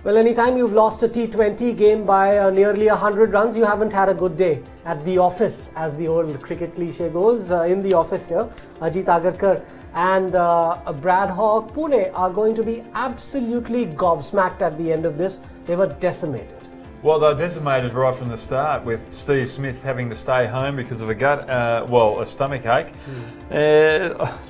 Well, anytime you've lost a T20 game by nearly 100 runs, you haven't had a good day at the office, as the old cricket cliche goes. In the office here, Ajit Agarkar and Brad Hogg, Pune are going to be absolutely gobsmacked at the end of this. They were decimated. Well, they were decimated right from the start, with Steve Smith having to stay home because of a stomach ache.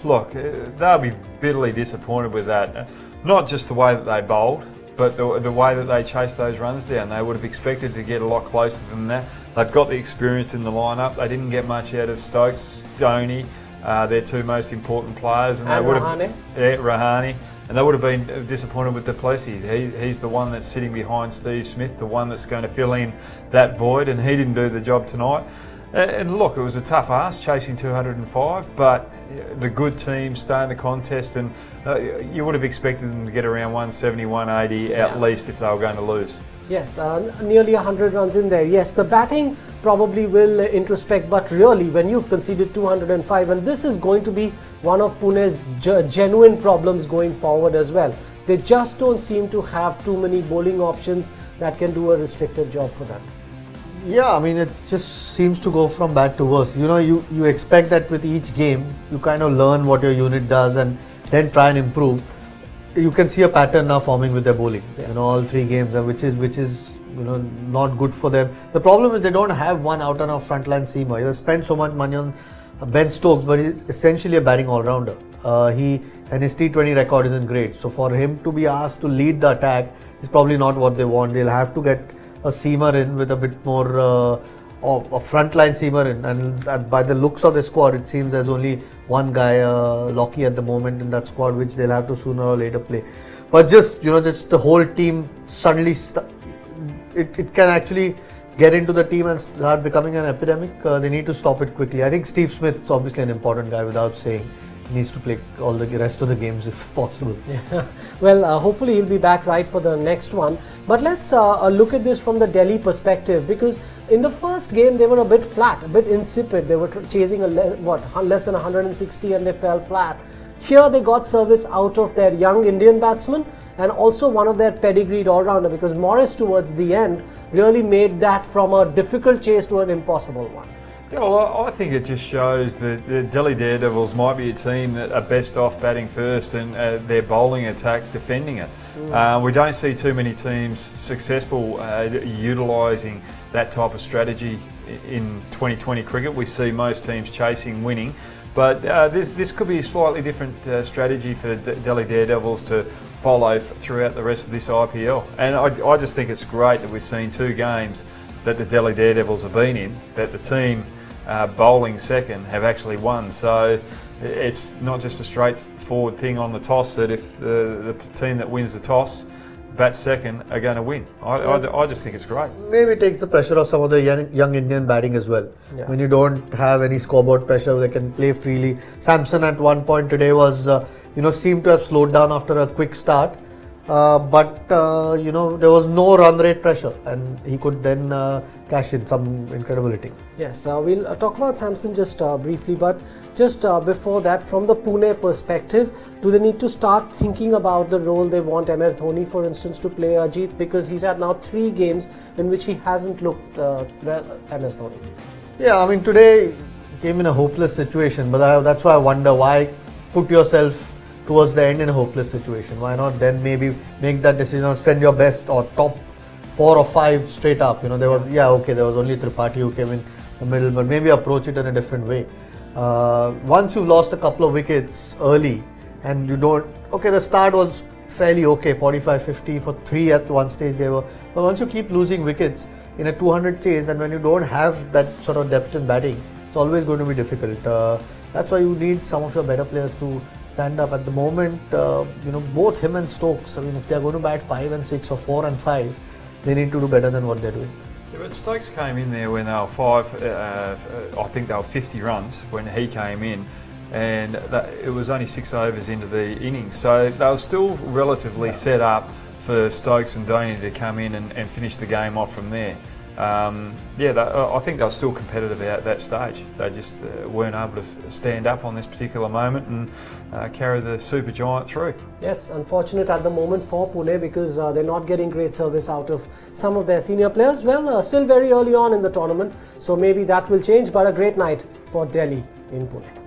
Look, they'll be bitterly disappointed with that. Not just the way that they bowled, but the way that they chased those runs down. They would have expected to get a lot closer than that. They've got the experience in the lineup. They didn't get much out of Stokes, Dhoni, their two most important players, and they would have Rahane. And they would have been disappointed with du Plessis. He's the one that's sitting behind Steve Smith, the one that's going to fill in that void, and he didn't do the job tonight. And look, it was a tough ask chasing 205, but the good teams stay in the contest, and you would have expected them to get around 170, 180 at least if they were going to lose. Yes, nearly 100 runs in there. Yes, the batting probably will introspect, but really when you've conceded 205, and this is going to be one of Pune's genuine problems going forward as well. They just don't seem to have too many bowling options that can do a restricted job for them. Yeah, I mean, it just seems to go from bad to worse. You know, you expect that with each game, you kind of learn what your unit does and then try and improve. You can see a pattern now forming with their bowling. You know, all three games, which is not good for them. The problem is they don't have one out and out frontline seamer. They spend so much money on Ben Stokes, but he's essentially a batting all-rounder. And his T20 record isn't great. So for him to be asked to lead the attack is probably not what they want. They'll have to get a seamer in with a bit more a frontline seamer in, and by the looks of the squad, it seems there's only one guy, Lockie, at the moment in that squad, which they'll have to sooner or later play. But just just the whole team suddenly it can actually get into the team and start becoming an epidemic. They need to stop it quickly. I think Steve Smith's obviously an important guy, without saying. He needs to play all the rest of the games if possible. Yeah. Well, hopefully he'll be back right for the next one. But let's look at this from the Delhi perspective, because in the first game they were a bit flat, a bit insipid. They were chasing less than 160 and they fell flat. Here they got service out of their young Indian batsman and also one of their pedigreed all-rounder, because Morris towards the end really made that from a difficult chase to an impossible one. Yeah, well, I think it just shows that the Delhi Daredevils might be a team that are best off batting first and their bowling attack defending it. We don't see too many teams successful utilising that type of strategy in 2020 cricket. We see most teams chasing, winning, but this could be a slightly different strategy for Delhi Daredevils to follow throughout the rest of this IPL. And I just think it's great that we've seen two games that the Delhi Daredevils have been in, that the team bowling second have actually won. So it's not just a straightforward thing on the toss that if the team that wins the toss bats second are going to win. I just think it's great. Maybe it takes the pressure off some of the young Indian batting as well. Yeah. When you don't have any scoreboard pressure, they can play freely. Samson at one point today was, seemed to have slowed down after a quick start. But there was no run rate pressure, and he could then cash in some incredible hitting. Yes, we'll talk about Samson just briefly, but just before that, from the Pune perspective, do they need to start thinking about the role they want MS Dhoni, for instance, to play, Ajit, because he's had now 3 games in which he hasn't looked well, MS Dhoni? Yeah, I mean, today he came in a hopeless situation, but that's why I wonder, why put yourself towards the end in a hopeless situation? Why not then maybe make that decision or send your best or top 4 or 5 straight up? There was there was only Tripathi who came in the middle, but maybe approach it in a different way. Once you've lost a couple of wickets early and you don't, the start was fairly okay, 45-50 for 3 at one stage they were, but once you keep losing wickets in a 200 chase, and when you don't have that sort of depth in batting, it's always going to be difficult. That's why you need some of your better players to stand up. At the moment, both him and Stokes, I mean, if they're going to bat 5 and 6 or 4 and 5, they need to do better than what they're doing. Yeah, but Stokes came in there when they were 5, I think they were 50 runs when he came in, and it was only 6 overs into the innings, so they were still relatively set up for Stokes and Dhoni to come in and finish the game off from there. I think they were still competitive at that stage. They just weren't able to stand up on this particular moment and carry the Super Giant through. Yes, unfortunate at the moment for Pune because they're not getting great service out of some of their senior players. Well, still very early on in the tournament, so maybe that will change, but a great night for Delhi in Pune.